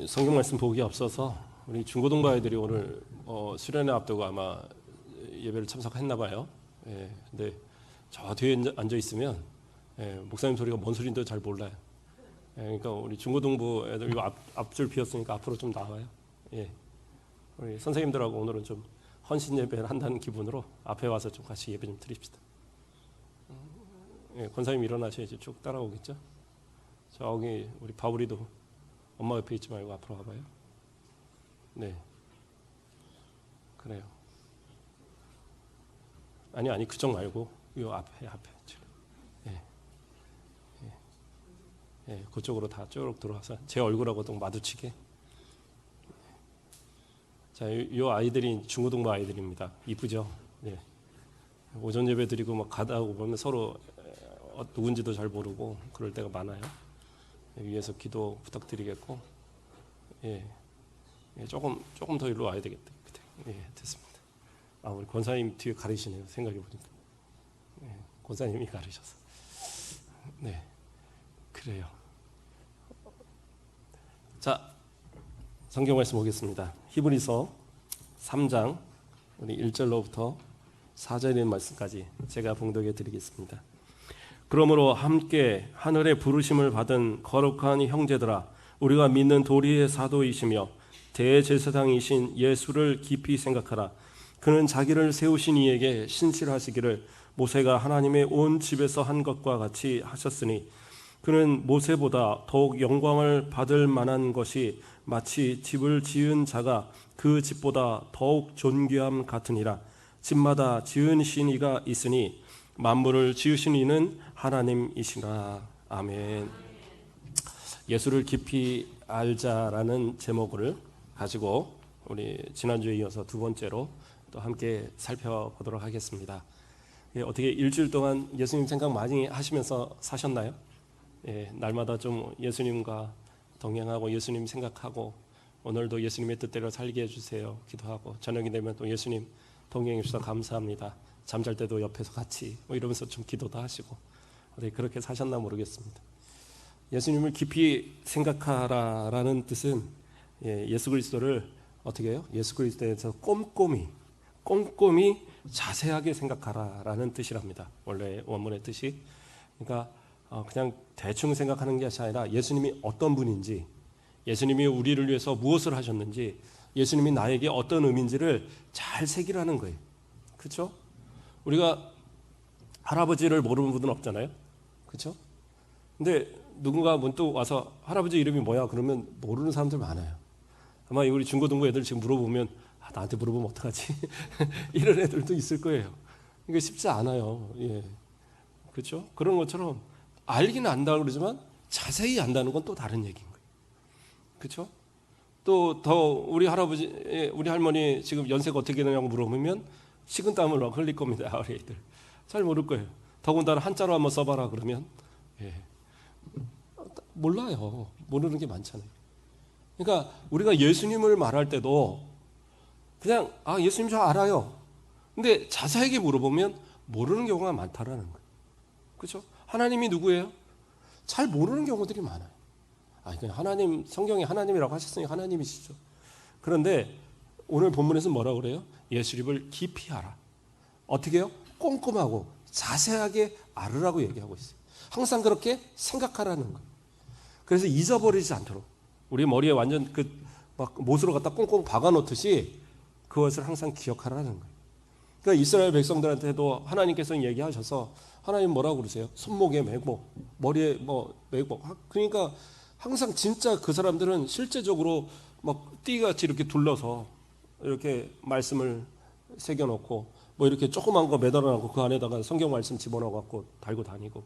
성경 말씀 보기 앞서서 우리 중고등부 아이들이 오늘 수련회 앞두고 아마 예배를 참석했나 봐요. 예, 근데 저 뒤에 앉아 있으면 목사님 소리가 뭔 소리인지도 잘 몰라요. 그러니까 우리 중고등부 애들 이거 앞줄 비었으니까 앞으로 좀 나와요. 예, 우리 선생님들하고 오늘은 좀 헌신 예배를 한다는 기분으로 앞에 와서 좀 같이 예배 좀 드립시다. 예, 권사님 일어나셔야지 쭉 따라오겠죠. 저기 우리 바울이도 엄마 옆에 있지 말고 앞으로 와봐요. 네, 그래요. 아니 그쪽 말고 요 앞에 예, 예, 예, 그쪽으로 다 쭉 들어와서 제 얼굴하고 또 마주치게. 자, 요 아이들이 중고등부 아이들입니다. 이쁘죠? 예. 오전 예배 드리고 막 가다 보면 서로 누군지도 잘 모르고 그럴 때가 많아요. 위에서 기도 부탁드리겠고, 예, 조금 더 일로 와야 되겠다. 예, 됐습니다. 아, 우리 권사님 뒤에 가리시네요. 생각해 보니까, 예, 권사님이 가리셔서, 네, 그래요. 자, 성경 말씀 보겠습니다. 히브리서 3장 우리 1절로부터 4절에 있는 말씀까지 제가 봉독해 드리겠습니다. 그러므로 함께 하늘의 부르심을 받은 거룩한 형제들아, 우리가 믿는 도리의 사도이시며 대제사장이신 예수를 깊이 생각하라. 그는 자기를 세우신 이에게 신실하시기를 모세가 하나님의 온 집에서 한 것과 같이 하셨으니, 그는 모세보다 더욱 영광을 받을 만한 것이 마치 집을 지은 자가 그 집보다 더욱 존귀함 같으니라. 집마다 지으신 이가 있으니 만물을 지으신 이는 하나님이시라. 아멘. 예수를 깊이 알자라는 제목을 가지고 우리 지난주에 이어서 두 번째로 또 함께 살펴보도록 하겠습니다. 어떻게 일주일 동안 예수님 생각 많이 하시면서 사셨나요? 예, 날마다 좀 예수님과 동행하고 예수님 생각하고 오늘도 예수님의 뜻대로 살게 해주세요 기도하고, 저녁이 되면 또 예수님 동행해 주셔서 감사합니다. 잠잘 때도 옆에서 같이 이러면서 좀 기도도 하시고, 어떻게 그렇게 사셨나 모르겠습니다. 예수님을 깊이 생각하라라는 뜻은 예수 그리스도를 어떻게 해요? 예수 그리스도에 대해서 꼼꼼히 자세하게 생각하라라는 뜻이랍니다. 원래 원문의 뜻이. 그러니까 그냥 대충 생각하는 것이 아니라 예수님이 어떤 분인지, 예수님이 우리를 위해서 무엇을 하셨는지, 예수님이 나에게 어떤 의미인지를 잘 새기라는 거예요. 그렇죠? 우리가 할아버지를 모르는 분은 없잖아요. 그렇죠? 근데 누군가 문득 와서 할아버지 이름이 뭐야? 그러면 모르는 사람들 많아요. 아마 우리 중고등부 애들 지금 물어보면 나한테 물어보면 어떡하지? 이런 애들도 있을 거예요. 이게 쉽지 않아요. 예. 그렇죠? 그런 것처럼 알기는 안다고 그러지만 자세히 안다는 건 또 다른 얘기인 거예요. 그렇죠? 또 더 우리 할아버지, 우리 할머니 지금 연세가 어떻게 되냐고 물어보면 식은땀을 막 흘릴 겁니다. 우리 애들 잘 모를 거예요. 더군다나 한자로 한번 써봐라 그러면 몰라요. 모르는 게 많잖아요. 그러니까 우리가 예수님을 말할 때도 그냥 예수님 저 알아요. 근데 자세하게 물어보면 모르는 경우가 많다라는 거예요. 그렇죠? 하나님이 누구예요? 잘 모르는 경우들이 많아요. 하나님, 성경에 하나님이라고 하셨으니 하나님이시죠. 그런데 오늘 본문에서 뭐라고 그래요? 예수님을 깊이 알아. 어떻게 해요? 꼼꼼하고 자세하게 알으라고 얘기하고 있어요. 항상 그렇게 생각하라는 거예요. 그래서 잊어버리지 않도록 우리 머리에 완전 막 못으로 갖다 꽁꽁 박아놓듯이 그것을 항상 기억하라는 거예요. 그러니까 이스라엘 백성들한테도 하나님께서 얘기하셔서 하나님 뭐라고 그러세요? 손목에 매고 머리에 매고. 그러니까 항상 진짜 그 사람들은 실제적으로 막 띠같이 이렇게 둘러서 이렇게 말씀을 새겨놓고 이렇게 조그만 거 매달아놓고 그 안에다가 성경 말씀 집어넣어갖고 달고 다니고,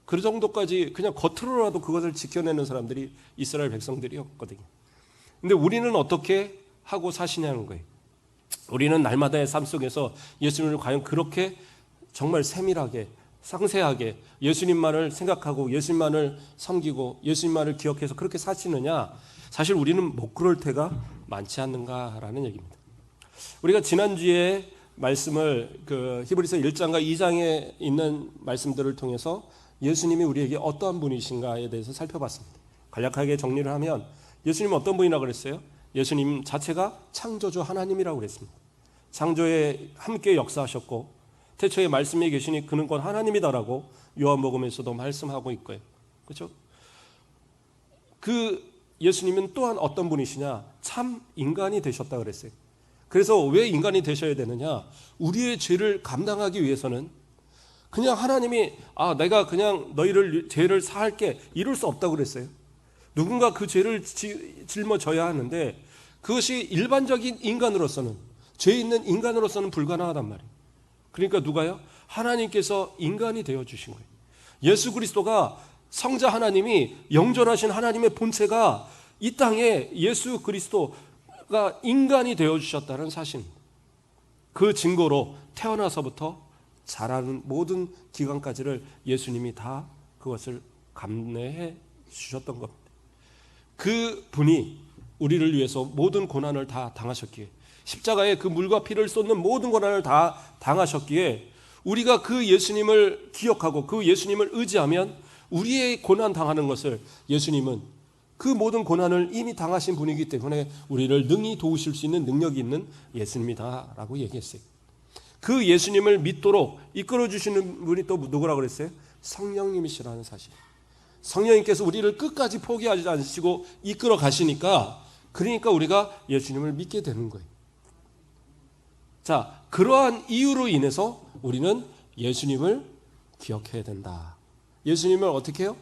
그 정도까지 그냥 겉으로라도 그것을 지켜내는 사람들이 이스라엘 백성들이었거든요. 근데 우리는 어떻게 하고 사시냐는 거예요. 우리는 날마다의 삶 속에서 예수님을 과연 그렇게 정말 세밀하게 상세하게 예수님만을 생각하고 예수님만을 섬기고 예수님만을 기억해서 그렇게 사시느냐? 사실 우리는 못 그럴 때가 많지 않는가라는 얘기입니다. 우리가 지난주에 말씀을 히브리서 1장과 2장에 있는 말씀들을 통해서 예수님이 우리에게 어떠한 분이신가에 대해서 살펴봤습니다. 간략하게 정리를 하면 예수님은 어떤 분이라고 그랬어요? 예수님 자체가 창조주 하나님이라고 그랬습니다. 창조에 함께 역사하셨고 태초에 말씀에 계시니 그는 곧 하나님이다라고 요한복음에서도 말씀하고 있고요. 그렇죠? 그 예수님은 또한 어떤 분이시냐? 참 인간이 되셨다 그랬어요. 그래서 왜 인간이 되셔야 되느냐? 우리의 죄를 감당하기 위해서는 그냥 하나님이 내가 그냥 너희를 죄를 사할게 이럴 수 없다고 그랬어요. 누군가 그 죄를 짊어져야 하는데 그것이 일반적인 인간으로서는 죄 있는 인간으로서는 불가능하단 말이에요. 그러니까 누가요? 하나님께서 인간이 되어 주신 거예요. 예수 그리스도가 성자 하나님이 영존하신 하나님의 본체가 이 땅에 예수 그리스도가 인간이 되어 주셨다는 사실입니다. 그 증거로 태어나서부터 자라는 모든 기간까지를 예수님이 다 그것을 감내해 주셨던 겁니다. 그 분이 우리를 위해서 모든 고난을 다 당하셨기에 십자가에 그 물과 피를 쏟는 모든 고난을 다 당하셨기에 우리가 그 예수님을 기억하고 그 예수님을 의지하면 우리의 고난 당하는 것을 예수님은 그 모든 고난을 이미 당하신 분이기 때문에 우리를 능히 도우실 수 있는 능력이 있는 예수님이다라고 얘기했어요. 그 예수님을 믿도록 이끌어 주시는 분이 또 누구라고 그랬어요? 성령님이시라는 사실. 성령님께서 우리를 끝까지 포기하지 않으시고 이끌어 가시니까 그러니까 우리가 예수님을 믿게 되는 거예요. 자, 그러한 이유로 인해서 우리는 예수님을 기억해야 된다. 예수님을 어떻게 해요?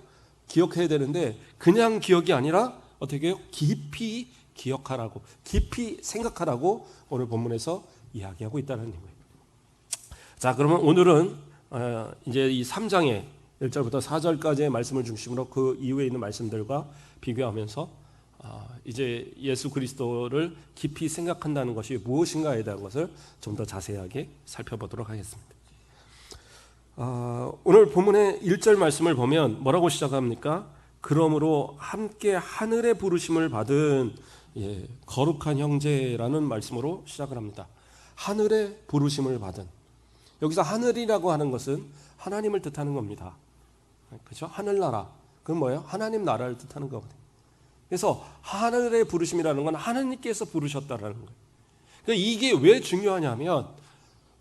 기억해야 되는데 그냥 기억이 아니라 어떻게 해요? 깊이 기억하라고, 깊이 생각하라고 오늘 본문에서 이야기하고 있다는 거예요. 자, 그러면 오늘은 이제 이 3장의 1절부터 4절까지의 말씀을 중심으로 그 이후에 있는 말씀들과 비교하면서 이제 예수 그리스도를 깊이 생각한다는 것이 무엇인가에 대한 것을 좀 더 자세하게 살펴보도록 하겠습니다. 오늘 본문의 1절 말씀을 보면 뭐라고 시작합니까? 그러므로 함께 하늘의 부르심을 받은 거룩한 형제라는 말씀으로 시작을 합니다. 하늘의 부르심을 받은. 여기서 하늘이라고 하는 것은 하나님을 뜻하는 겁니다. 그렇죠? 하늘나라. 그건 뭐예요? 하나님 나라를 뜻하는 거거든요. 그래서 하늘의 부르심이라는 건 하나님께서 부르셨다라는 거예요. 그러니까 이게 왜 중요하냐면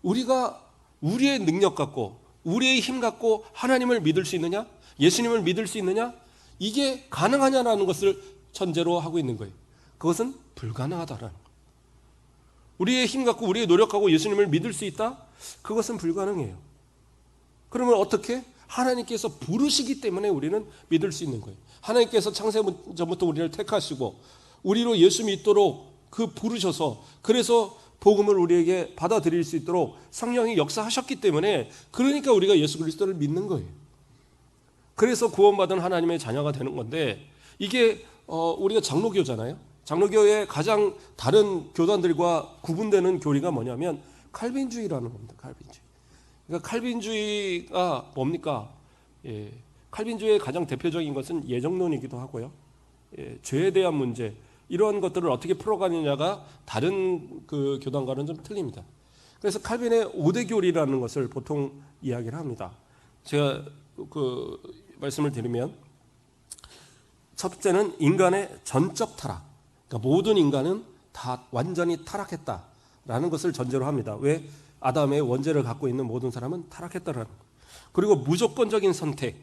우리가 우리의 능력 갖고 우리의 힘 갖고 하나님을 믿을 수 있느냐? 예수님을 믿을 수 있느냐? 이게 가능하냐라는 것을 전제로 하고 있는 거예요. 그것은 불가능하다라는 거예요. 우리의 힘 갖고 우리의 노력하고 예수님을 믿을 수 있다? 그것은 불가능해요. 그러면 어떻게? 하나님께서 부르시기 때문에 우리는 믿을 수 있는 거예요. 하나님께서 창세전부터 우리를 택하시고 우리로 예수 믿도록 그 부르셔서 그래서 복음을 우리에게 받아들일 수 있도록 성령이 역사하셨기 때문에 그러니까 우리가 예수 그리스도를 믿는 거예요. 그래서 구원받은 하나님의 자녀가 되는 건데 이게 우리가 장로교잖아요. 장로교의 가장 다른 교단들과 구분되는 교리가 뭐냐면 칼빈주의라는 겁니다. 칼빈주의. 그러니까 칼빈주의가 뭡니까? 칼빈주의의 가장 대표적인 것은 예정론이기도 하고요. 죄에 대한 문제 이러한 것들을 어떻게 풀어가느냐가 다른 그 교단과는 좀 틀립니다. 그래서 칼빈의 5대 교리라는 것을 보통 이야기를 합니다. 제가 그 말씀을 드리면 첫째는 인간의 전적 타락. 그러니까 모든 인간은 다 완전히 타락했다라는 것을 전제로 합니다. 왜? 아담의 원죄를 갖고 있는 모든 사람은 타락했다라는 거예요. 그리고 무조건적인 선택.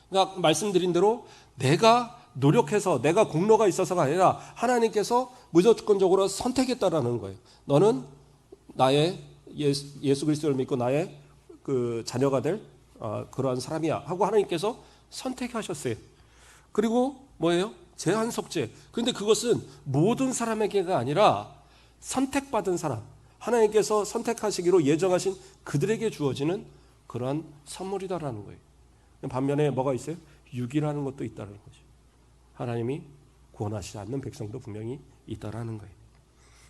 그러니까 말씀드린 대로 내가 노력해서 내가 공로가 있어서가 아니라 하나님께서 무조건적으로 선택했다라는 거예요. 너는 나의 예수 그리스도를 믿고 나의 그 자녀가 될 그러한 사람이야 하고 하나님께서 선택하셨어요. 그리고 뭐예요? 제한 속죄. 그런데 그것은 모든 사람에게가 아니라 선택받은 사람, 하나님께서 선택하시기로 예정하신 그들에게 주어지는 그러한 선물이다라는 거예요. 반면에 뭐가 있어요? 유기라는 것도 있다는 거죠. 하나님이 구원하시지 않는 백성도 분명히 있다라는 거예요.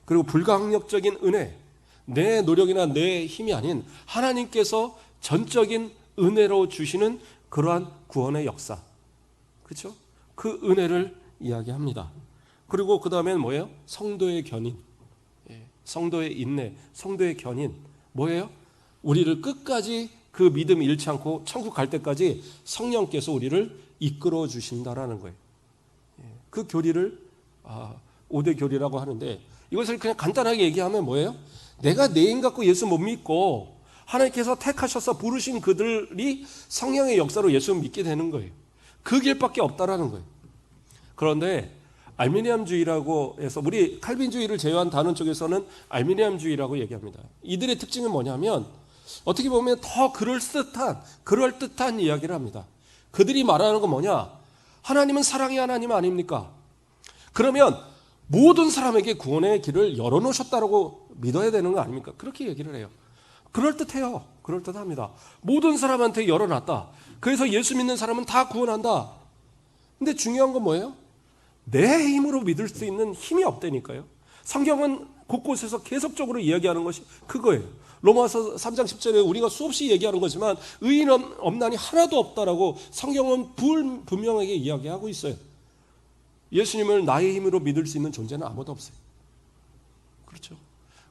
그리고 불가항력적인 은혜, 내 노력이나 내 힘이 아닌 하나님께서 전적인 은혜로 주시는 그러한 구원의 역사, 그렇죠? 그 은혜를 이야기합니다. 그리고 그 다음에는 뭐예요? 성도의 견인, 성도의 인내, 성도의 견인 뭐예요? 우리를 끝까지 그 믿음 잃지 않고 천국 갈 때까지 성령께서 우리를 이끌어 주신다라는 거예요. 그 교리를 오대교리라고 하는데 이것을 그냥 간단하게 얘기하면 뭐예요? 내가 내 힘 갖고 예수 못 믿고 하나님께서 택하셔서 부르신 그들이 성령의 역사로 예수를 믿게 되는 거예요. 그 길밖에 없다라는 거예요. 그런데 알미니안주의라고 해서 우리 칼빈주의를 제외한 다른 쪽에서는 알미니안주의라고 얘기합니다. 이들의 특징은 뭐냐면 어떻게 보면 더 그럴듯한 이야기를 합니다. 그들이 말하는 건 뭐냐? 하나님은 사랑의 하나님 아닙니까? 그러면 모든 사람에게 구원의 길을 열어놓으셨다고 믿어야 되는 거 아닙니까? 그렇게 얘기를 해요. 그럴듯해요. 그럴듯합니다. 모든 사람한테 열어놨다. 그래서 예수 믿는 사람은 다 구원한다. 근데 중요한 건 뭐예요? 내 힘으로 믿을 수 있는 힘이 없다니까요. 성경은 곳곳에서 계속적으로 이야기하는 것이 그거예요. 로마서 3장 10절에 우리가 수없이 얘기하는 거지만 의인 없나니 하나도 없다라고 성경은 분명하게 이야기하고 있어요. 예수님을 나의 힘으로 믿을 수 있는 존재는 아무도 없어요. 그렇죠.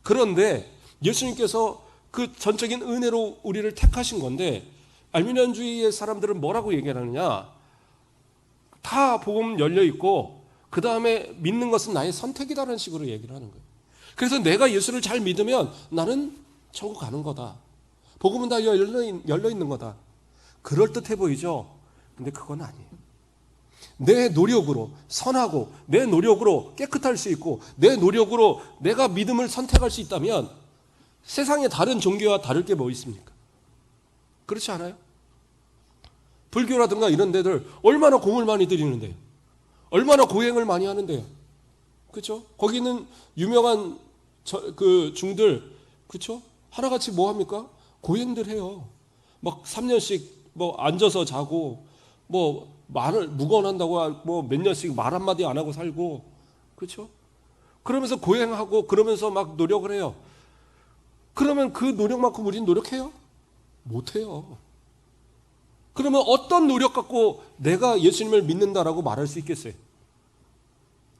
그런데 예수님께서 그 전적인 은혜로 우리를 택하신 건데 알미니안주의의 사람들은 뭐라고 얘기하느냐? 다 복음 열려 있고 그 다음에 믿는 것은 나의 선택이다라는 식으로 얘기를 하는 거예요. 그래서 내가 예수를 잘 믿으면 나는 천국 가는 거다. 복음은 다 열려 있는 거다. 그럴듯해 보이죠? 근데 그건 아니에요. 내 노력으로 선하고 내 노력으로 깨끗할 수 있고 내 노력으로 내가 믿음을 선택할 수 있다면 세상의 다른 종교와 다를 게 뭐 있습니까? 그렇지 않아요? 불교라든가 이런 데들 얼마나 공을 많이 들이는데요. 얼마나 고행을 많이 하는데요. 그렇죠? 거기는 유명한 그 중들 그렇죠? 하나같이 뭐 합니까? 고행들 해요. 막 3년씩 뭐 앉아서 자고 뭐 말을 묵언한다고 뭐 몇 년씩 말 한마디 안 하고 살고 그렇죠? 그러면서 고행하고 그러면서 막 노력을 해요. 그러면 그 노력만큼 우리는 노력해요? 못해요. 그러면 어떤 노력 갖고 내가 예수님을 믿는다라고 말할 수 있겠어요?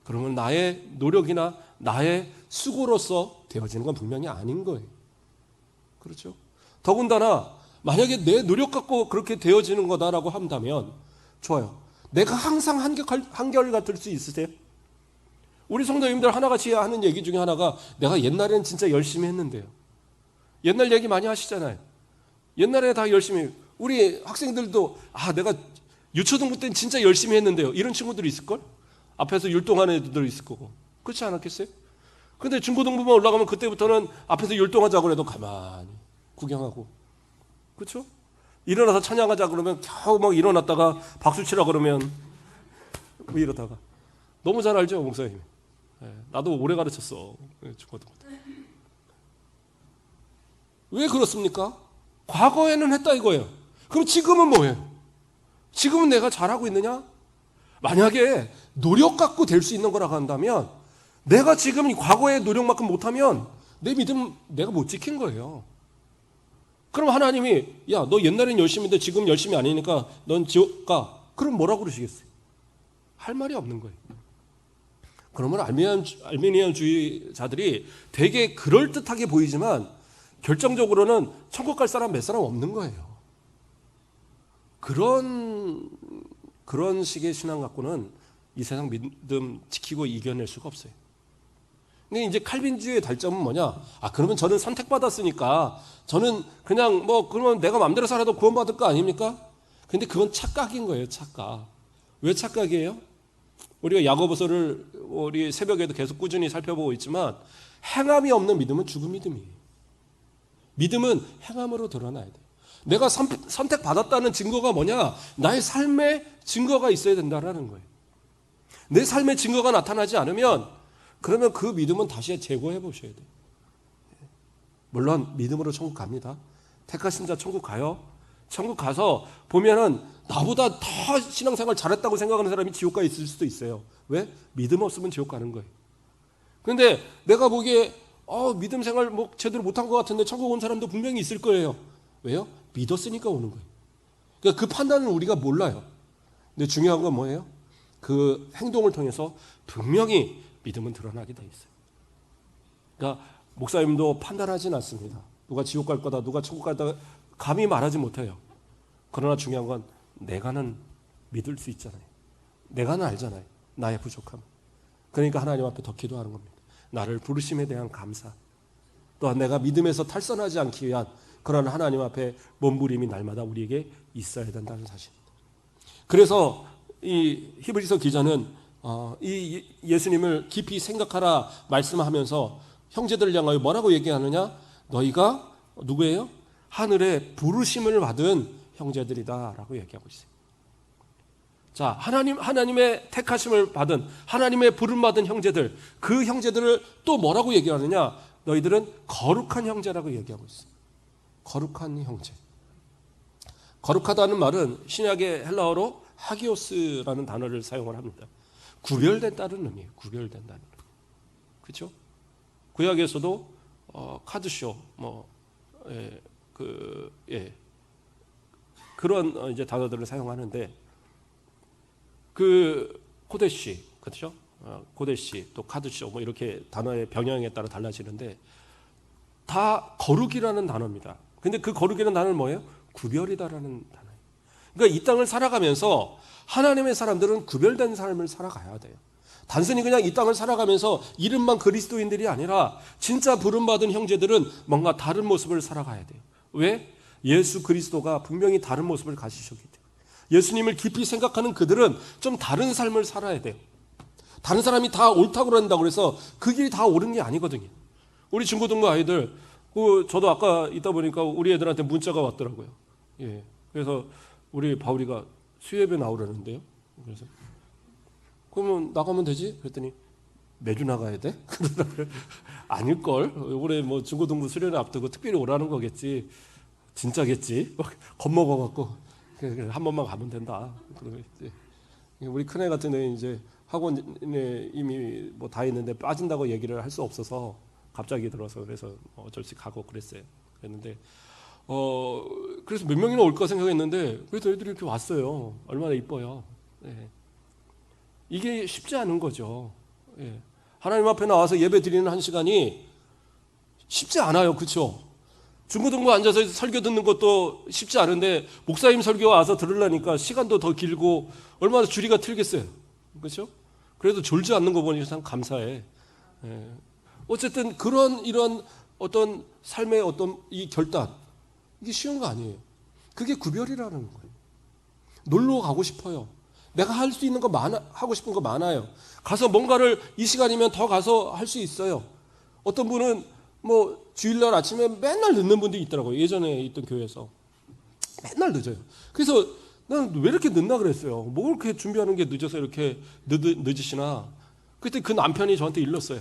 그러면 나의 노력이나 나의 수고로서 되어지는 건 분명히 아닌 거예요. 그렇죠? 더군다나 만약에 내 노력 갖고 그렇게 되어지는 거다라고 한다면 좋아요. 내가 항상 한결같을 수 있으세요? 우리 성도님들 하나같이 하는 얘기 중에 하나가 내가 옛날에는 진짜 열심히 했는데요. 옛날 얘기 많이 하시잖아요. 옛날에 다 열심히 우리 학생들도 내가 유초등부 때는 진짜 열심히 했는데요. 이런 친구들이 있을걸? 앞에서 율동하는 애들도 있을 거고. 그렇지 않았겠어요? 근데 중고등부만 올라가면 그때부터는 앞에서 율동하자고 해도 가만히 구경하고. 그렇죠? 일어나서 찬양하자 그러면 겨우 막 일어났다가 박수 치라 그러면 뭐 이러다가. 너무 잘 알죠, 목사님? 나도 오래 가르쳤어. 중고등부 때. 왜 그렇습니까? 과거에는 했다 이거예요. 그럼 지금은 뭐예요? 지금은 내가 잘하고 있느냐? 만약에 노력 갖고 될 수 있는 거라고 한다면 내가 지금 과거의 노력만큼 못하면 내 믿음 내가 못 지킨 거예요. 그럼 하나님이 야, 너 옛날엔 열심히 했는데 지금 열심히 아니니까 넌 지옥 가. 그럼 뭐라고 그러시겠어요? 할 말이 없는 거예요. 그러면 알미니안주의자들이 되게 그럴듯하게 보이지만 결정적으로는 천국 갈 사람 몇 사람 없는 거예요. 그런 식의 신앙 갖고는 이 세상 믿음 지키고 이겨낼 수가 없어요. 근데 이제 칼빈주의의 달점은 뭐냐? 그러면 저는 선택받았으니까 저는 그냥 그러면 내가 마음대로 살아도 구원받을 거 아닙니까? 근데 그건 착각인 거예요, 착각. 왜 착각이에요? 우리가 야고보서를 우리 새벽에도 계속 꾸준히 살펴보고 있지만 행함이 없는 믿음은 죽은 믿음이에요. 믿음은 행함으로 드러나야 돼요. 내가 선택받았다는 증거가 뭐냐? 나의 삶의 증거가 있어야 된다는 거예요. 내 삶의 증거가 나타나지 않으면 그러면 그 믿음은 다시 재고해 보셔야 돼요. 물론 믿음으로 천국 갑니다. 택하신 자 천국 가요. 천국 가서 보면은 나보다 더 신앙생활 잘했다고 생각하는 사람이 지옥 가 있을 수도 있어요. 왜? 믿음 없으면 지옥 가는 거예요. 그런데 내가 보기에 믿음 생활 제대로 못한 것 같은데 천국 온 사람도 분명히 있을 거예요. 왜요? 믿었으니까 오는 거예요. 그러니까 그 판단은 우리가 몰라요. 근데 중요한 건 뭐예요? 그 행동을 통해서 분명히 믿음은 드러나게 돼 있어요. 그러니까 목사님도 판단하진 않습니다. 누가 지옥 갈 거다, 누가 천국 갈 거다 감히 말하지 못해요. 그러나 중요한 건 내가는 믿을 수 있잖아요. 내가는 알잖아요. 나의 부족함. 그러니까 하나님 앞에 더 기도하는 겁니다. 나를 부르심에 대한 감사, 또한 내가 믿음에서 탈선하지 않기 위한 그런 하나님 앞에 몸부림이 날마다 우리에게 있어야 된다는 사실입니다. 그래서 이 히브리서 기자는 이 예수님을 깊이 생각하라 말씀하면서 형제들을 향하여 뭐라고 얘기하느냐? 너희가 누구예요? 하늘의 부르심을 받은 형제들이다라고 얘기하고 있어요. 자, 하나님의 택하심을 받은, 하나님의 부름 받은 형제들, 그 형제들을 또 뭐라고 얘기하느냐? 너희들은 거룩한 형제라고 얘기하고 있어요. 거룩한 형제. 거룩하다는 말은 신약의 헬라어로 하기오스라는 단어를 사용을 합니다. 구별된다는 의미예요. 구별된다는 의미. 그렇죠? 구약에서도 카드쇼, 그런 이제 단어들을 사용하는데, 그 코데시, 그렇죠? 코데시, 또 카드쇼, 뭐 이렇게 단어의 병형에 따라 달라지는데 다 거룩이라는 단어입니다. 근데 그 거룩이라는 단어는 뭐예요? 구별이다라는 단어예요. 그러니까 이 땅을 살아가면서 하나님의 사람들은 구별된 삶을 살아가야 돼요. 단순히 그냥 이 땅을 살아가면서 이름만 그리스도인들이 아니라 진짜 부름받은 형제들은 뭔가 다른 모습을 살아가야 돼요. 왜? 예수 그리스도가 분명히 다른 모습을 가지셨기 때문에. 예수님을 깊이 생각하는 그들은 좀 다른 삶을 살아야 돼요. 다른 사람이 다 옳다고 그런다고 해서 그 길이 다 옳은 게 아니거든요. 우리 중고등부 아이들, 저도 아까 있다 보니까 우리 애들한테 문자가 왔더라고요. 예. 그래서 우리 바울이가 수예배 나오려는데요. 그래서 그러면 나가면 되지? 그랬더니 매주 나가야 돼? 그러더라고요. 아닐걸? 올해 뭐 중고등부 수련회 앞두고 특별히 오라는 거겠지. 진짜겠지? 겁먹어갖고 한 번만 가면 된다. 우리 큰애 같은 애 이제 학원에 이미 뭐 다 있는데 빠진다고 얘기를 할 수 없어서 갑자기 들어서 그래서 어쩔 수 가고 그랬어요. 그랬는데 그래서 몇 명이나 올까 생각했는데 그래도 애들이 이렇게 왔어요. 얼마나 이뻐요. 예. 이게 쉽지 않은 거죠. 예. 하나님 앞에 나와서 예배 드리는 한 시간이 쉽지 않아요. 그렇죠? 중고등부 앉아서 설교 듣는 것도 쉽지 않은데 목사님 설교 와서 들으려니까 시간도 더 길고 얼마나 줄이가 틀겠어요. 그렇죠? 그래도 졸지 않는 거 보니 참 감사해. 예. 어쨌든 이런 어떤 삶의 어떤 이 결단, 이게 쉬운 거 아니에요. 그게 구별이라는 거예요. 놀러 가고 싶어요. 내가 할 수 있는 거 하고 싶은 거 많아요. 가서 뭔가를 이 시간이면 더 가서 할 수 있어요. 어떤 분은 뭐 주일날 아침에 맨날 늦는 분들이 있더라고요. 예전에 있던 교회에서 맨날 늦어요. 그래서 난 왜 이렇게 늦나 그랬어요. 뭐 이렇게 준비하는 게 늦어서 이렇게 늦으시나. 그때 그 남편이 저한테 일렀어요.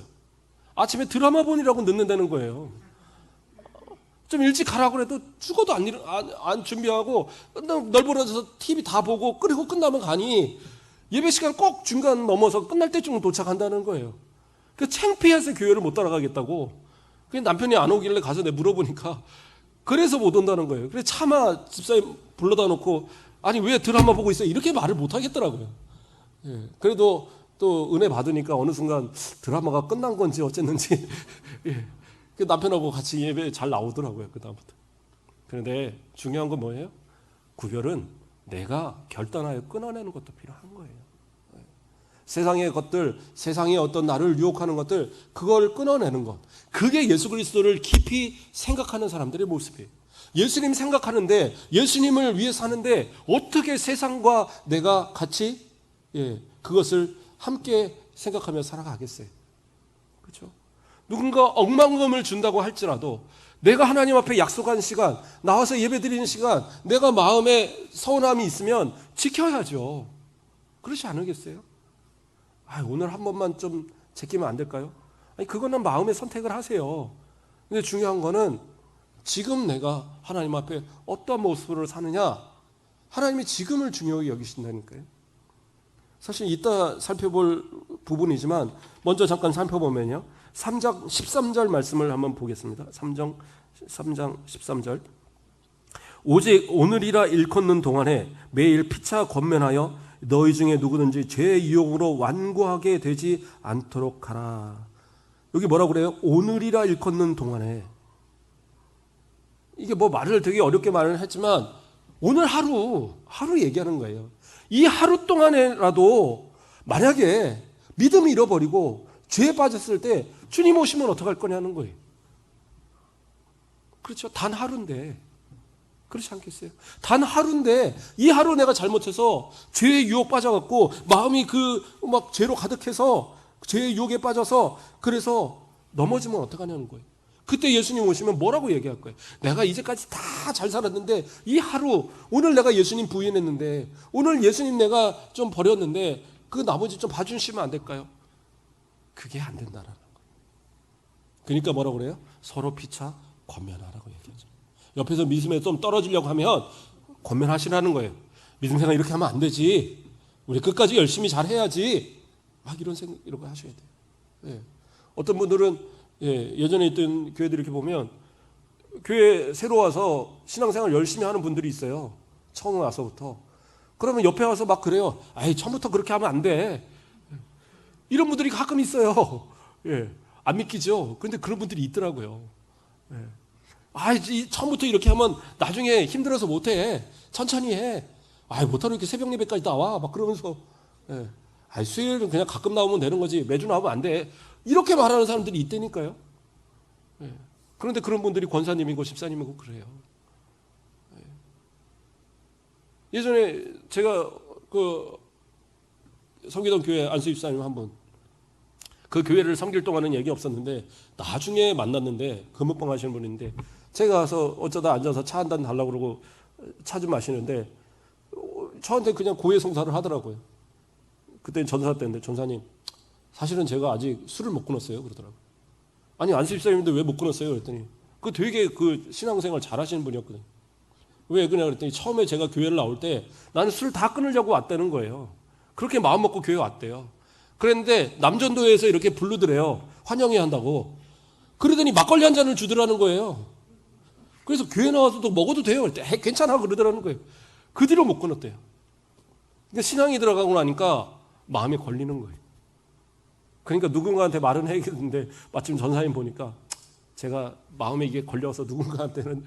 아침에 드라마 보느라고 늦는다는 거예요. 좀 일찍 가라고 해도 죽어도 안 준비하고 널브러져서 TV 다 보고 그리고 끝나면 가니 예배 시간 꼭 중간 넘어서 끝날 때쯤 도착한다는 거예요. 그 창피해서 교회를 못 따라가겠다고. 그 남편이 안 오길래 가서 내가 물어보니까 그래서 못 온다는 거예요. 그래서 차마 집사님 불러다 놓고 아니 왜 드라마 보고 있어? 이렇게 말을 못 하겠더라고요. 예. 그래도 또 은혜 받으니까 어느 순간 드라마가 끝난 건지 어쨌는지 예. 그 남편하고 같이 예배 잘 나오더라고요. 그 다음부터. 그런데 중요한 건 뭐예요? 구별은 내가 결단하여 끊어내는 것도 필요한 거예요. 세상의 것들, 세상의 어떤 나를 유혹하는 것들, 그걸 끊어내는 것. 그게 예수 그리스도를 깊이 생각하는 사람들의 모습이에요. 예수님 생각하는데, 예수님을 위해 사는데 어떻게 세상과 내가 같이 그것을 함께 생각하며 살아가겠어요. 그렇죠? 누군가 억만금을 준다고 할지라도 내가 하나님 앞에 약속한 시간, 나와서 예배드리는 시간, 내가 마음에 서운함이 있으면 지켜야죠. 그렇지 않으겠어요? 오늘 한 번만 좀 제끼면 안 될까요? 아니, 그거는 마음의 선택을 하세요. 근데 중요한 거는 지금 내가 하나님 앞에 어떤 모습으로 사느냐, 하나님이 지금을 중요하게 여기신다니까요. 사실 이따 살펴볼 부분이지만 먼저 잠깐 살펴보면요. 3장 13절 말씀을 한번 보겠습니다. 3장 13절. 오직 오늘이라 일컫는 동안에 매일 피차 권면하여 너희 중에 누구든지 죄의 유혹으로 완고하게 되지 않도록 하라. 여기 뭐라고 그래요? 오늘이라 일컫는 동안에. 이게 뭐 말을 되게 어렵게 말을 했지만 오늘 하루 얘기하는 거예요. 이 하루 동안에라도 만약에 믿음을 잃어버리고 죄에 빠졌을 때 주님 오시면 어떡할 거냐는 거예요. 그렇죠. 단 하루인데. 그렇지 않겠어요? 단 하루인데 이 하루 내가 잘못해서 죄의 유혹 빠져갖고 마음이 막 죄로 가득해서 죄의 유혹에 빠져서 그래서 넘어지면 어떡하냐는 거예요. 그때 예수님 오시면 뭐라고 얘기할 거예요? 내가 이제까지 다 잘 살았는데 이 하루 오늘 내가 예수님 부인했는데 오늘 예수님 내가 좀 버렸는데 그 나머지 좀 봐주시면 안 될까요? 그게 안 된다라는 거예요. 그러니까 뭐라고 그래요? 서로 피차 권면하라고 얘기하죠. 옆에서 믿음에 좀 떨어지려고 하면 권면하시라는 거예요. 믿음 생활 이렇게 하면 안 되지. 우리 끝까지 열심히 잘 해야지. 막 이런 거 하셔야 돼요. 예. 어떤 분들은 예전에 있던 교회들 이렇게 보면 교회 새로 와서 신앙생활 열심히 하는 분들이 있어요. 처음 와서부터. 그러면 옆에 와서 막 그래요. 아이, 처음부터 그렇게 하면 안 돼. 이런 분들이 가끔 있어요. 예. 안 믿기죠? 그런데 그런 분들이 있더라고요. 예. 처음부터 이렇게 하면 나중에 힘들어서 못해. 천천히 해. 못하면 이렇게 새벽 예배까지 나와. 막 그러면서. 예. 수요일은 그냥 가끔 나오면 되는 거지. 매주 나오면 안 돼. 이렇게 말하는 사람들이 있다니까요. 예. 그런데 그런 분들이 권사님이고 집사님이고 그래요. 예. 예전에 제가 섬기던 교회 안수 집사님 한 분, 그 교회를 섬길 동안은 얘기 없었는데 나중에 만났는데 금은방 하시는 분인데 제가 가서 어쩌다 앉아서 차 한 잔 달라고 그러고 차 좀 마시는데 저한테 그냥 고해성사를 하더라고요. 그때는 전사 때인데 전사님 사실은 제가 아직 술을 못 끊었어요 그러더라고요. 아니 안수 집사님인데 왜 못 끊었어요? 그랬더니 되게 신앙생활 잘하시는 분이었거든요. 왜 그러냐 그랬더니 처음에 제가 교회를 나올 때 나는 술 다 끊으려고 왔다는 거예요. 그렇게 마음 먹고 교회 왔대요. 그랬는데 남전도에서 이렇게 부르더래요. 환영회 한다고. 그러더니 막걸리 한 잔을 주더라는 거예요. 그래서 교회 나와서도 먹어도 돼요. 그랬더니 괜찮아 그러더라는 거예요. 그 뒤로 못 끊었대요. 그러니까 신앙이 들어가고 나니까 마음에 걸리는 거예요. 그러니까 누군가한테 말은 해야겠는데 마침 전사님 보니까 제가 마음에 이게 걸려서 누군가한테는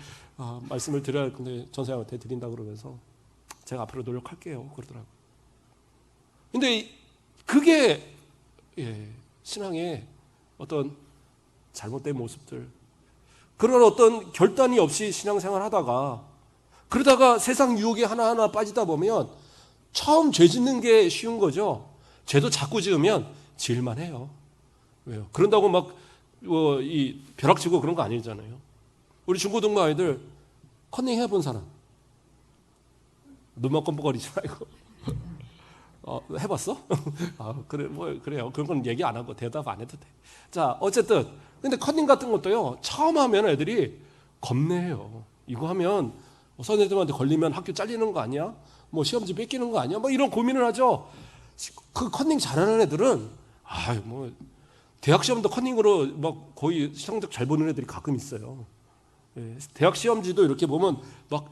말씀을 드려야 할 건데 전사님한테 드린다 그러면서 제가 앞으로 노력할게요 그러더라고요. 근데 그게 신앙의 어떤 잘못된 모습들, 그런 어떤 결단이 없이 신앙생활 하다가 그러다가 세상 유혹에 하나하나 빠지다 보면 처음 죄 짓는 게 쉬운 거죠. 죄도 자꾸 지으면 지을만 해요. 왜요? 그런다고 막 벼락치고 그런 거 아니잖아요. 우리 중고등부 아이들 컨닝 해본 사람 눈만 껌뻑거리지 말고 해봤어? 그래요. 그런 건 얘기 안 하고 대답 안 해도 돼. 자, 어쨌든. 근데 컨닝 같은 것도요, 처음 하면 애들이 겁내요. 이거 하면 선생님한테 걸리면 학교 잘리는 거 아니야? 시험지 뺏기는 거 아니야? 이런 고민을 하죠. 그 컨닝 잘하는 애들은, 대학 시험도 컨닝으로 거의 성적 잘 보는 애들이 가끔 있어요. 예, 대학 시험지도 이렇게 보면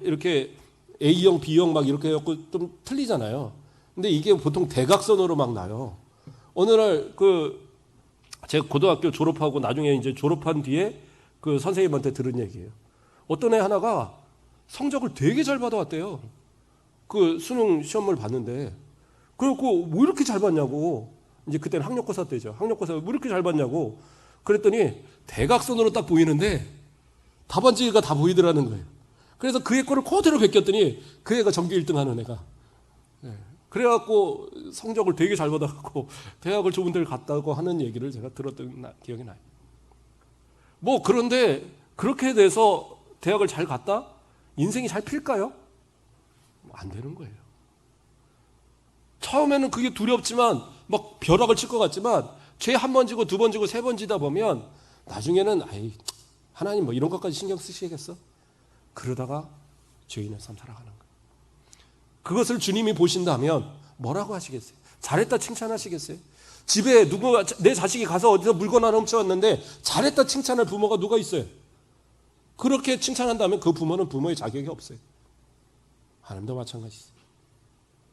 이렇게 A형, B형 이렇게 해갖고 좀 틀리잖아요. 근데 이게 보통 대각선으로 나요. 어느 날 제가 고등학교 졸업하고 나중에 이제 졸업한 뒤에 그 선생님한테 들은 얘기예요. 어떤 애 하나가 성적을 되게 잘 받아왔대요. 그 수능 시험을 봤는데 그래갖고 뭐 이렇게 잘 봤냐고. 이제 그때는 학력고사 때죠. 학력고사 뭐 이렇게 잘 봤냐고. 그랬더니 대각선으로 딱 보이는데 답안지가 다 보이더라는 거예요. 그래서 그 애 거를 그대로 베꼈더니 그 애가 전교 1등 하는 애가. 그래갖고 성적을 되게 잘 받아갖고 대학을 좋은 데를 갔다고 하는 얘기를 제가 들었던 기억이 나요. 그런데 그렇게 돼서 대학을 잘 갔다? 인생이 잘 필까요? 안 되는 거예요. 처음에는 그게 두렵지만 벼락을 칠 것 같지만 죄 한 번 지고 두 번 지고 세 번 지다 보면 나중에는 하나님 이런 것까지 신경 쓰시겠어? 그러다가 죄인의 삶 살아가는 거예요. 그것을 주님이 보신다면 뭐라고 하시겠어요? 잘했다 칭찬하시겠어요? 집에 내 자식이 가서 어디서 물건 하나 훔쳐왔는데 잘했다 칭찬할 부모가 누가 있어요? 그렇게 칭찬한다면 그 부모는 부모의 자격이 없어요. 하나님도 마찬가지죠.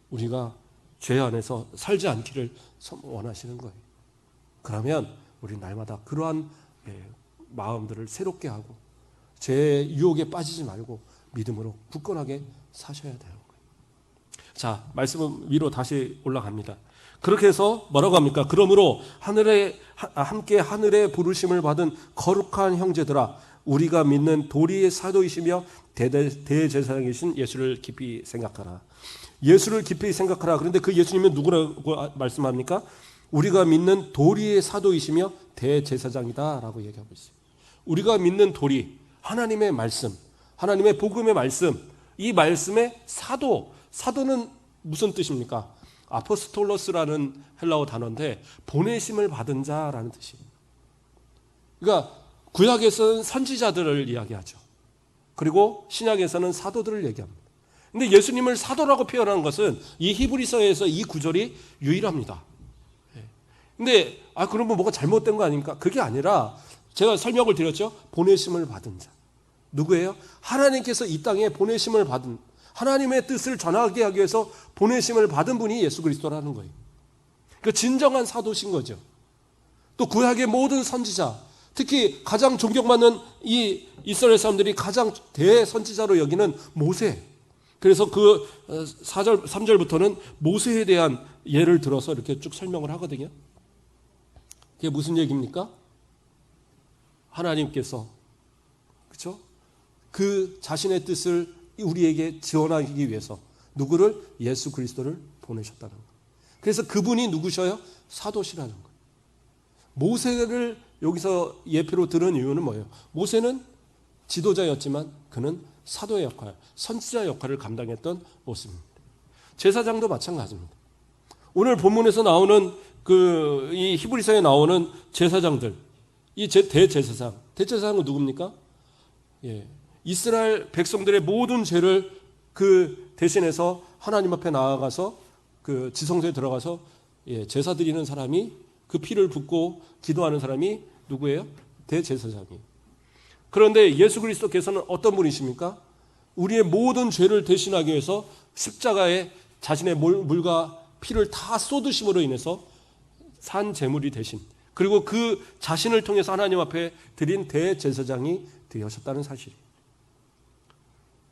우리가 죄 안에서 살지 않기를 원하시는 거예요. 그러면 우리 날마다 그러한 마음들을 새롭게 하고 죄의 유혹에 빠지지 말고 믿음으로 굳건하게 사셔야 돼요. 자, 말씀은 위로 다시 올라갑니다. 그렇게 해서 뭐라고 합니까? 그러므로 함께 하늘의 부르심을 받은 거룩한 형제들아, 우리가 믿는 도리의 사도이시며 대제사장이신 예수를 깊이 생각하라. 예수를 깊이 생각하라. 그런데 그 예수님은 누구라고 말씀합니까? 우리가 믿는 도리의 사도이시며 대제사장이다라고 얘기하고 있어요. 우리가 믿는 도리, 하나님의 말씀, 하나님의 복음의 말씀, 이 말씀의 사도는 무슨 뜻입니까? 아포스톨로스라는 헬라어 단어인데 보내심을 받은 자라는 뜻이에요. 그러니까 구약에서는 선지자들을 이야기하죠. 그리고 신약에서는 사도들을 얘기합니다. 근데 예수님을 사도라고 표현하는 것은 이 히브리서에서 이 구절이 유일합니다. 근데 그러면 뭐가 잘못된 거 아닙니까? 그게 아니라 제가 설명을 드렸죠. 보내심을 받은 자. 누구예요? 하나님께서 이 땅에 보내심을 받은, 하나님의 뜻을 전하게 하기 위해서 보내심을 받은 분이 예수 그리스도라는 거예요. 그 진정한 사도신 거죠. 또 구약의 모든 선지자, 특히 가장 존경받는 이 이스라엘 사람들이 가장 대선지자로 여기는 모세. 그래서 그 4절, 3절부터는 모세에 대한 예를 들어서 이렇게 쭉 설명을 하거든요. 그게 무슨 얘기입니까? 하나님께서, 그렇죠? 그 자신의 뜻을 우리에게 지원하기 위해서 누구를? 예수 그리스도를 보내셨다는 거예요. 그래서 그분이 누구셔요? 사도시라는 거예요. 모세를 여기서 예표로 들은 이유는 뭐예요? 모세는 지도자였지만 그는 사도의 역할, 선지자 역할을 감당했던 모습입니다. 제사장도 마찬가지입니다. 오늘 본문에서 나오는 이 히브리서에 나오는 제사장들, 이 대제사장은 누굽니까? 이스라엘 백성들의 모든 죄를 그 대신해서 하나님 앞에 나아가서 그 지성소에 들어가서 제사 드리는 사람이, 그 피를 붓고 기도하는 사람이 누구예요? 대제사장이에요. 그런데 예수 그리스도께서는 어떤 분이십니까? 우리의 모든 죄를 대신하기 위해서 십자가에 자신의 물과 피를 다 쏟으심으로 인해서 산 제물이 되신, 그리고 그 자신을 통해서 하나님 앞에 드린 대제사장이 되셨다는 사실이에요.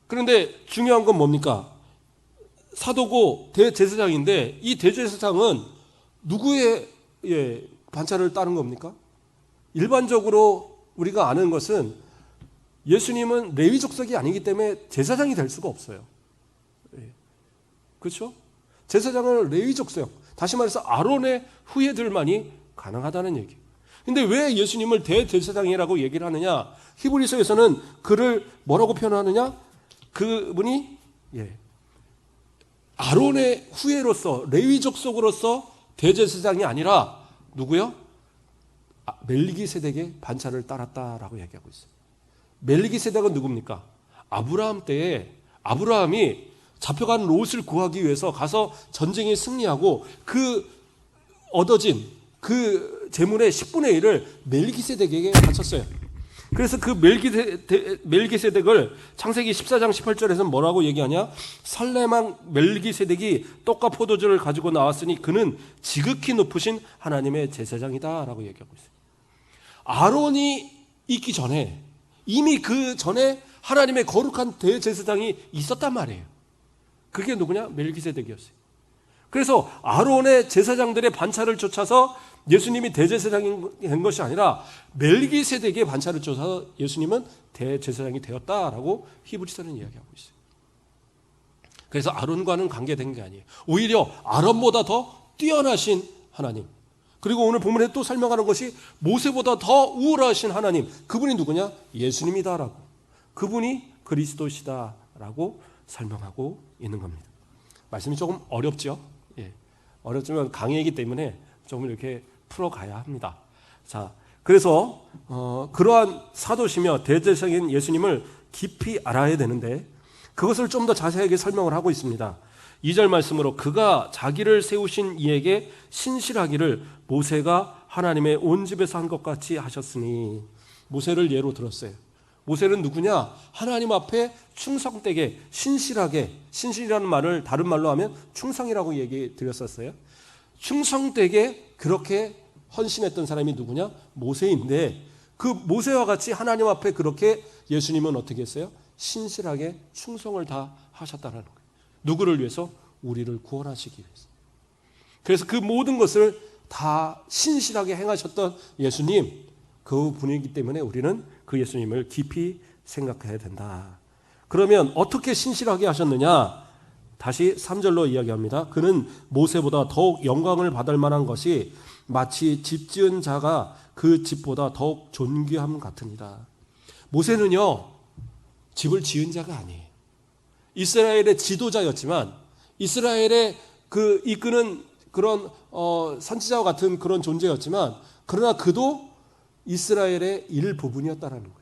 그런데 중요한 건 뭡니까? 사도고 대제사장인데 이 대제사장은 누구의 반차를 따른 겁니까? 일반적으로 우리가 아는 것은 예수님은 레위 족속이 아니기 때문에 제사장이 될 수가 없어요. 그렇죠? 제사장은 레위 족속, 다시 말해서 아론의 후예들만이 가능하다는 얘기예요. 근데 왜 예수님을 대제사장이라고 얘기를 하느냐? 히브리서에서는 그를 뭐라고 표현하느냐? 그분이 아론의 후예로서, 레위 족속으로서 대제사장이 아니라 누구요? 멜기세덱의 반차를 따랐다라고 얘기하고 있어요. 멜기세덱은 누굽니까? 아브라함 때에 아브라함이 잡혀간 롯을 구하기 위해서 가서 전쟁에 승리하고 그 얻어진 그 재물의 10분의 1을 멜기세덱에게 바쳤어요. 그래서 그 멜기세덱을 창세기 14장 18절에서 뭐라고 얘기하냐? 살렘왕 멜기세덱이 떡과 포도주를 가지고 나왔으니 그는 지극히 높으신 하나님의 제사장이다 라고 얘기하고 있어요. 아론이 있기 전에 이미 그 전에 하나님의 거룩한 대제사장이 있었단 말이에요. 그게 누구냐? 멜기세덱이었어요. 그래서 아론의 제사장들의 반차를 쫓아서 예수님이 대제사장이 된 것이 아니라 멜기세덱의 반차를 쫓아서 예수님은 대제사장이 되었다라고 히브리서는 이야기하고 있어요. 그래서 아론과는 관계된 게 아니에요. 오히려 아론보다 더 뛰어나신 하나님, 그리고 오늘 본문에 또 설명하는 것이 모세보다 더 우월하신 하나님, 그분이 누구냐? 예수님이다라고, 그분이 그리스도시다라고 설명하고 있는 겁니다. 말씀이 조금 어렵죠? 어렵지만 강의이기 때문에 조금 이렇게 풀어가야 합니다. 자, 그래서 그러한 사도시며 대제사장인 예수님을 깊이 알아야 되는데 그것을 좀 더 자세하게 설명을 하고 있습니다. 2절 말씀으로 그가 자기를 세우신 이에게 신실하기를 모세가 하나님의 온 집에서 한 것 같이 하셨으니, 모세를 예로 들었어요. 모세는 누구냐? 하나님 앞에 충성되게 신실하게, 신실이라는 말을 다른 말로 하면 충성이라고 얘기 드렸었어요. 충성되게 그렇게 헌신했던 사람이 누구냐? 모세인데 그 모세와 같이 하나님 앞에 그렇게 예수님은 어떻게 했어요? 신실하게 충성을 다 하셨다는 거예요. 누구를 위해서? 우리를 구원하시기 위해서. 그래서 그 모든 것을 다 신실하게 행하셨던 예수님, 그 분이기 때문에 우리는 그 예수님을 깊이 생각해야 된다. 그러면 어떻게 신실하게 하셨느냐? 다시 3절로 이야기합니다. 그는 모세보다 더욱 영광을 받을 만한 것이 마치 집 지은 자가 그 집보다 더욱 존귀함 같으니라. 모세는요, 집을 지은 자가 아니에요. 이스라엘의 지도자였지만, 이스라엘의 그 이끄는 그런 선지자와 같은 그런 존재였지만, 그러나 그도 이스라엘의 일부분이었다라는 거예요.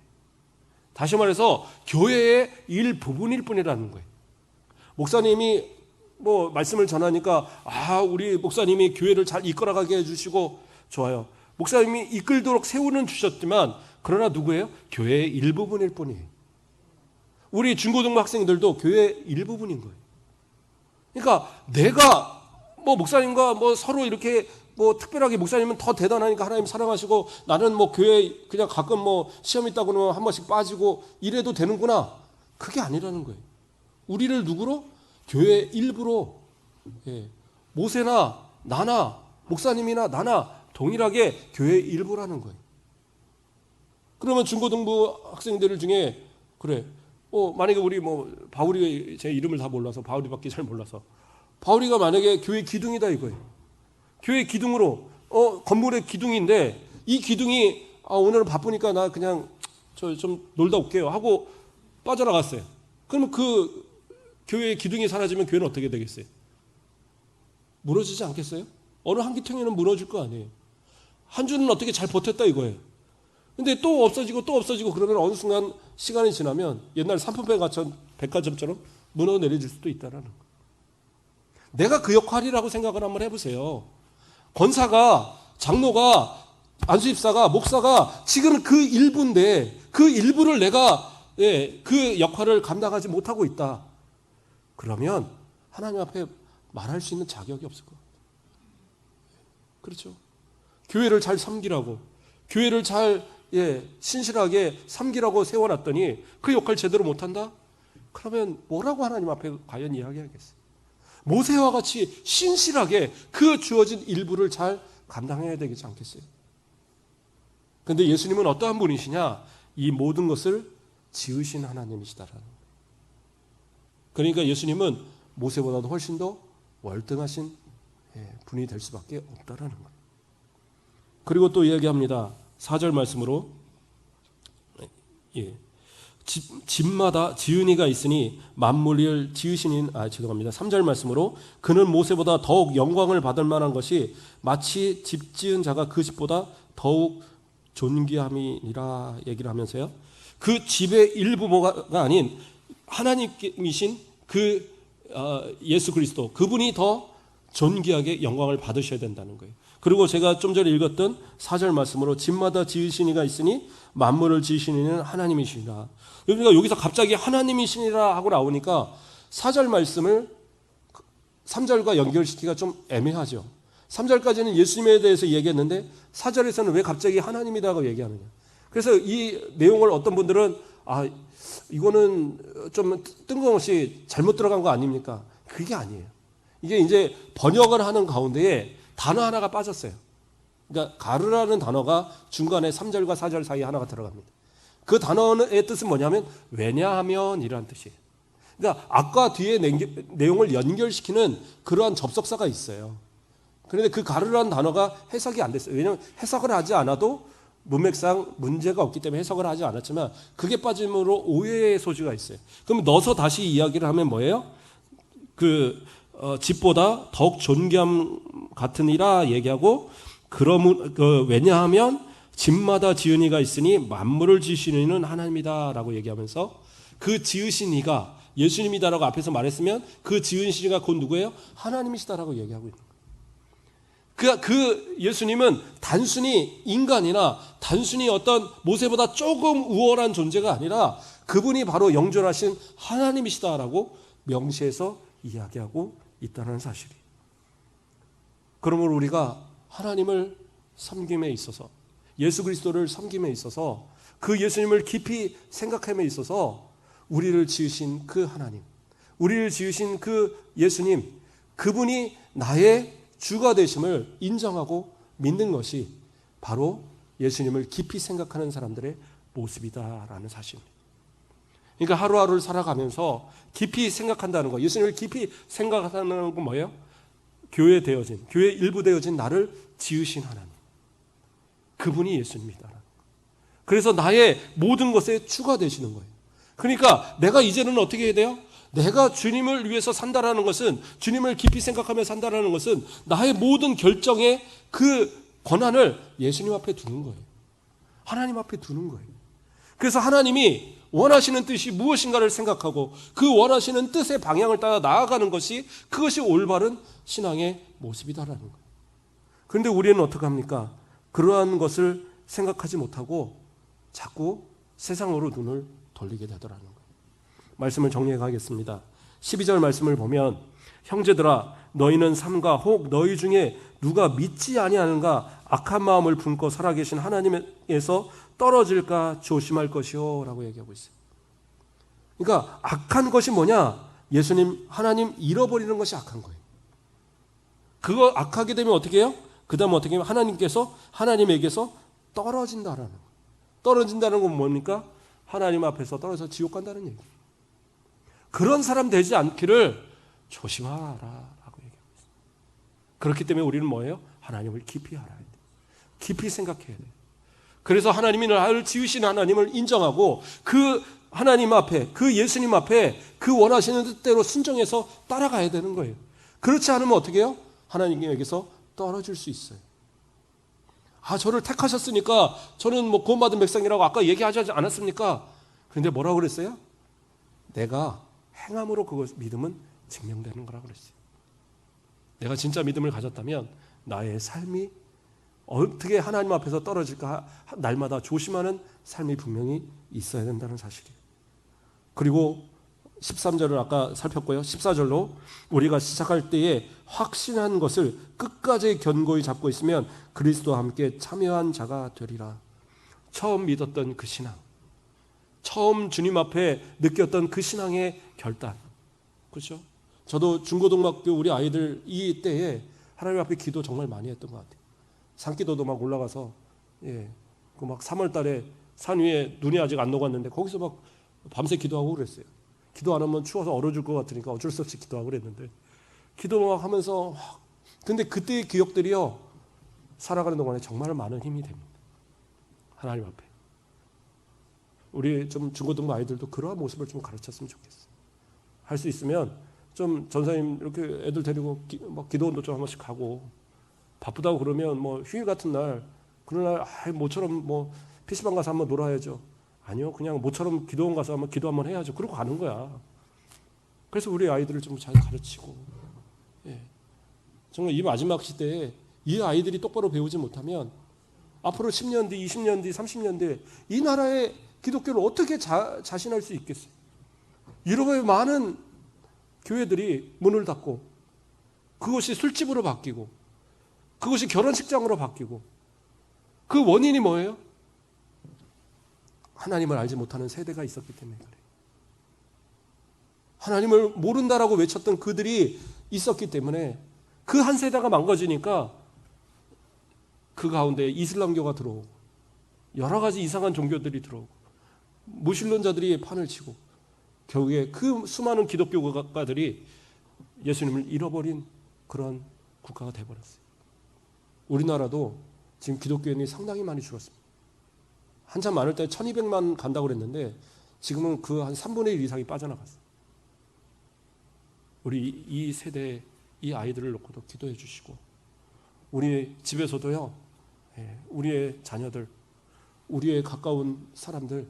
다시 말해서 교회의 일부분일 뿐이라는 거예요. 목사님이 뭐 말씀을 전하니까 우리 목사님이 교회를 잘 이끌어가게 해주시고 좋아요. 목사님이 이끌도록 세우는 주셨지만 그러나 누구예요? 교회의 일부분일 뿐이에요. 우리 중고등부 학생들도 교회의 일부분인 거예요. 그러니까 내가 뭐 목사님과 뭐 서로 이렇게 뭐 특별하게 목사님은 더 대단하니까 하나님 사랑하시고 나는 뭐 교회 그냥 가끔 뭐 시험 있다고 그러면 한 번씩 빠지고 이래도 되는구나. 그게 아니라는 거예요. 우리를 누구로? 교회의 일부로, 모세나 나나 목사님이나 나나 동일하게 교회의 일부라는 거예요. 그러면 중고등부 학생들 중에 그래, 만약에 우리 뭐 바울이 제 이름을 다 몰라서 바울이밖에 잘 몰라서 바울이가 만약에 교회 기둥이다 이거예요. 교회 기둥으로 건물의 기둥인데 이 기둥이 오늘은 바쁘니까 나 그냥 좀 놀다 올게요 하고 빠져나갔어요. 그러면 그 교회의 기둥이 사라지면 교회는 어떻게 되겠어요? 무너지지 않겠어요? 어느 한기통에는 무너질 거 아니에요. 한 주는 어떻게 잘 버텼다 이거예요. 근데 또 없어지고 그러면 어느 순간 시간이 지나면 옛날 백화점처럼 무너 내려질 수도 있다라는 거예요. 내가 그 역할이라고 생각을 한번 해보세요. 권사가, 장로가, 안수집사가, 목사가 지금 그 일부인데 그 일부를 내가 그 역할을 감당하지 못하고 있다. 그러면 하나님 앞에 말할 수 있는 자격이 없을 것 같아요. 그렇죠? 교회를 잘 섬기라고, 교회를 잘 신실하게 섬기라고 세워놨더니 그 역할 제대로 못한다? 그러면 뭐라고 하나님 앞에 과연 이야기하겠어요? 모세와 같이 신실하게 그 주어진 일부를 잘 감당해야 되지 않겠어요? 그런데 예수님은 어떠한 분이시냐? 이 모든 것을 지으신 하나님이시다라는 거예요. 그러니까 예수님은 모세보다도 훨씬 더 월등하신 분이 될 수밖에 없다라는 거예요. 그리고 또 이야기합니다. 4절 말씀으로 집마다 지은이가 있으니 만물을 지으신 죄송합니다. 3절 말씀으로 그는 모세보다 더욱 영광을 받을 만한 것이 마치 집 지은 자가 그 집보다 더욱 존귀함이니라 얘기를 하면서요. 그 집의 일부가 아닌 하나님이신 그 예수 그리스도 그분이 더 존귀하게 영광을 받으셔야 된다는 거예요. 그리고 제가 좀 전에 읽었던 4절 말씀으로 집마다 지으신 이가 있으니 만물을 지으신 이는 하나님이시니라. 그러니까 여기서 갑자기 하나님이시니라 하고 나오니까 4절 말씀을 3절과 연결시키기가 좀 애매하죠. 3절까지는 예수님에 대해서 얘기했는데 4절에서는 왜 갑자기 하나님이라고 얘기하느냐. 그래서 이 내용을 어떤 분들은 이거는 좀 뜬금없이 잘못 들어간 거 아닙니까? 그게 아니에요. 이게 이제 번역을 하는 가운데에 단어 하나가 빠졌어요. 그러니까 가르라는 단어가 중간에 3절과 4절 사이에 하나가 들어갑니다. 그 단어의 뜻은 뭐냐면 왜냐하면 이라는 뜻이에요. 그러니까 앞과 뒤에 내용을 연결시키는 그러한 접속사가 있어요. 그런데 그 가르라는 단어가 해석이 안 됐어요. 왜냐하면 해석을 하지 않아도 문맥상 문제가 없기 때문에 해석을 하지 않았지만 그게 빠짐으로 오해의 소지가 있어요. 그럼 넣어서 다시 이야기를 하면 뭐예요? 집보다 더욱 존귀함 같으니라 얘기하고 왜냐하면 집마다 지은 이가 있으니 만물을 지으시는 이는 하나님이다라고 얘기하면서 그 지으신 이가 예수님이다라고 앞에서 말했으면 그 지으신 이가 곧 누구예요? 하나님이시다라고 얘기하고 있는 거예요. 그 예수님은 단순히 인간이나 단순히 어떤 모세보다 조금 우월한 존재가 아니라 그분이 바로 영존하신 하나님이시다라고 명시해서 이야기하고 있다는 사실이. 그러므로 우리가 하나님을 섬김에 있어서 예수 그리스도를 섬김에 있어서 그 예수님을 깊이 생각함에 있어서 우리를 지으신 그 하나님, 우리를 지으신 그 예수님, 그분이 나의 주가 되심을 인정하고 믿는 것이 바로 예수님을 깊이 생각하는 사람들의 모습이다라는 사실입니다. 그러니까 하루하루를 살아가면서 깊이 생각한다는 거, 예수님을 깊이 생각한다는 건 뭐예요? 교회 일부 되어진 나를 지으신 하나님, 그분이 예수님이다. 그래서 나의 모든 것에 주가 되시는 거예요. 그러니까 내가 이제는 어떻게 해야 돼요? 내가 주님을 위해서 산다라는 것은, 주님을 깊이 생각하며 산다라는 것은 나의 모든 결정의 그 권한을 예수님 앞에 두는 거예요. 하나님 앞에 두는 거예요. 그래서 하나님이 원하시는 뜻이 무엇인가를 생각하고 그 원하시는 뜻의 방향을 따라 나아가는 것이, 그것이 올바른 신앙의 모습이다라는 거예요. 그런데 우리는 어떻게 합니까? 그러한 것을 생각하지 못하고 자꾸 세상으로 눈을 돌리게 되더라는 거예요. 말씀을 정리해 가겠습니다. 12절 말씀을 보면, 형제들아 너희는 삼가 혹 너희 중에 누가 믿지 아니하는가 악한 마음을 품고 살아계신 하나님에서 떨어질까 조심할 것이요 라고 얘기하고 있어요. 그러니까 악한 것이 뭐냐? 예수님, 하나님 잃어버리는 것이 악한 거예요. 그거 악하게 되면 어떻게 해요? 그 다음 어떻게 하면 하나님에게서 떨어진다라는 거예요. 떨어진다는 건 뭡니까? 하나님 앞에서 떨어져서 지옥 간다는 얘기예요. 그런 사람 되지 않기를 조심하라 라고 얘기하고 있어요. 그렇기 때문에 우리는 뭐예요? 하나님을 깊이 알아야 돼요. 깊이 생각해야 돼요. 그래서 하나님이 나를 지으신 하나님을 인정하고 그 하나님 앞에, 그 예수님 앞에 그 원하시는 뜻대로 순종해서 따라가야 되는 거예요. 그렇지 않으면 어떻게 해요? 하나님에게서 떨어질 수 있어요. 저를 택하셨으니까 저는 뭐 구원받은 백성이라고 아까 얘기하지 않았습니까? 그런데 뭐라고 그랬어요? 내가 행함으로 그 믿음은 증명되는 거라고 그랬어요. 내가 진짜 믿음을 가졌다면 나의 삶이 어떻게 하나님 앞에서 떨어질까 날마다 조심하는 삶이 분명히 있어야 된다는 사실이에요. 그리고 13절을 아까 살폈고요. 14절로 우리가 시작할 때에 확신한 것을 끝까지 견고히 잡고 있으면 그리스도와 함께 참여한 자가 되리라. 처음 믿었던 그 신앙, 처음 주님 앞에 느꼈던 그 신앙의 결단, 그렇죠? 저도 중고등학교 우리 아이들 이 때에 하나님 앞에 기도 정말 많이 했던 것 같아요. 산기도도 막 올라가서 그 막 3월 달에 산 위에 눈이 아직 안 녹았는데 거기서 막 밤새 기도하고 그랬어요. 기도 안 하면 추워서 얼어 죽을 것 같으니까 어쩔 수 없이 기도하고 그랬는데, 기도 막 하면서 근데 그때의 기억들이요, 살아가는 동안에 정말 많은 힘이 됩니다. 하나님 앞에. 우리 좀 중고등부 아이들도 그러한 모습을 좀 가르쳤으면 좋겠어요. 할 수 있으면 좀 전사님 이렇게 애들 데리고 기도원도 좀 한 번씩 가고, 바쁘다고 그러면 뭐 휴일 같은 날, 그런 날 모처럼 뭐 PC방 가서 한번 놀아야죠. 아니요, 그냥 모처럼 기도원 가서 한번 기도 한번 해야죠. 그러고 가는 거야. 그래서 우리 아이들을 좀 잘 가르치고, 정말 이 마지막 시대에 이 아이들이 똑바로 배우지 못하면 앞으로 10년 뒤, 20년 뒤, 30년 뒤 이 나라의 기독교를 어떻게 자신할 수 있겠어요? 유럽의 많은 교회들이 문을 닫고 그것이 술집으로 바뀌고 그것이 결혼식장으로 바뀌고, 그 원인이 뭐예요? 하나님을 알지 못하는 세대가 있었기 때문에 그래요. 하나님을 모른다라고 외쳤던 그들이 있었기 때문에 그 한 세대가 망가지니까 그 가운데 이슬람교가 들어오고 여러 가지 이상한 종교들이 들어오고 무신론자들이 판을 치고 결국에 그 수많은 기독교 국가들이 예수님을 잃어버린 그런 국가가 되어버렸어요. 우리나라도 지금 기독교인이 상당히 많이 줄었습니다. 한참 많을 때 1200만 간다고 그랬는데 지금은 그 한 3분의 1 이상이 빠져나갔어요. 우리 이 세대 이 아이들을 놓고도 기도해 주시고, 우리 집에서도요, 우리의 자녀들, 우리의 가까운 사람들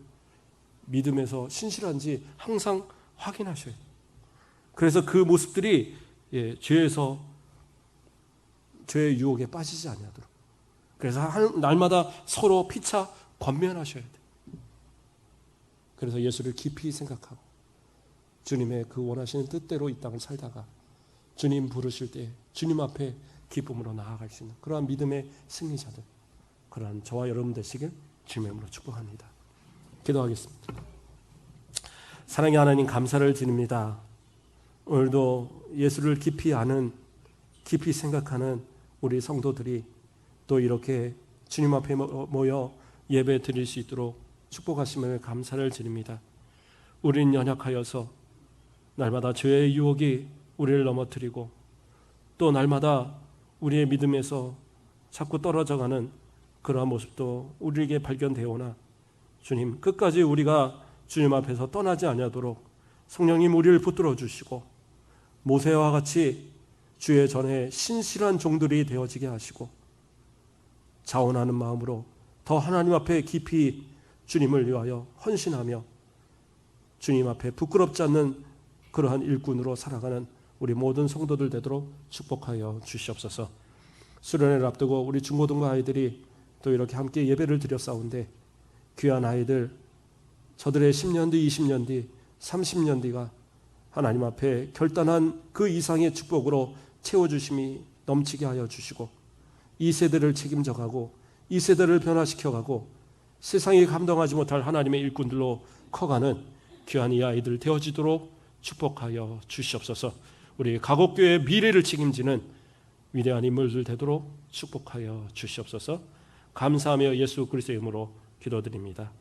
믿음에서 신실한지 항상 확인하셔야 돼요. 그래서 그 모습들이 죄의 유혹에 빠지지 아니하도록, 그래서 날마다 서로 피차 권면하셔야 돼요. 그래서 예수를 깊이 생각하고 주님의 그 원하시는 뜻대로 이 땅을 살다가 주님 부르실 때 주님 앞에 기쁨으로 나아갈 수 있는 그러한 믿음의 승리자들, 그러한 저와 여러분 되시길 주님의 이름으로 축복합니다. 기도하겠습니다. 사랑의 하나님, 감사를 드립니다. 오늘도 예수를 깊이 아는 깊이 생각하는 우리 성도들이 또 이렇게 주님 앞에 모여 예배 드릴 수 있도록 축복하심을 감사를 드립니다. 우리는 연약하여서 날마다 죄의 유혹이 우리를 넘어뜨리고 또 날마다 우리의 믿음에서 자꾸 떨어져가는 그러한 모습도 우리에게 발견되오나 주님, 끝까지 우리가 주님 앞에서 떠나지 아니하도록 성령님 우리를 붙들어 주시고 모세와 같이 주의 전에 신실한 종들이 되어지게 하시고 자원하는 마음으로 더 하나님 앞에 깊이 주님을 위하여 헌신하며 주님 앞에 부끄럽지 않는 그러한 일꾼으로 살아가는 우리 모든 성도들 되도록 축복하여 주시옵소서. 수련회를 앞두고 우리 중고등부 아이들이 또 이렇게 함께 예배를 드렸사온데 귀한 아이들, 저들의 10년 뒤, 20년 뒤, 30년 뒤가 하나님 앞에 결단한 그 이상의 축복으로 채워주심이 넘치게 하여 주시고 이 세대를 책임져가고 이 세대를 변화시켜가고 세상이 감당하지 못할 하나님의 일꾼들로 커가는 귀한 이 아이들 되어지도록 축복하여 주시옵소서. 우리 가곡교회의 미래를 책임지는 위대한 인물들 되도록 축복하여 주시옵소서. 감사하며 예수 그리스도의 이름으로 기도드립니다.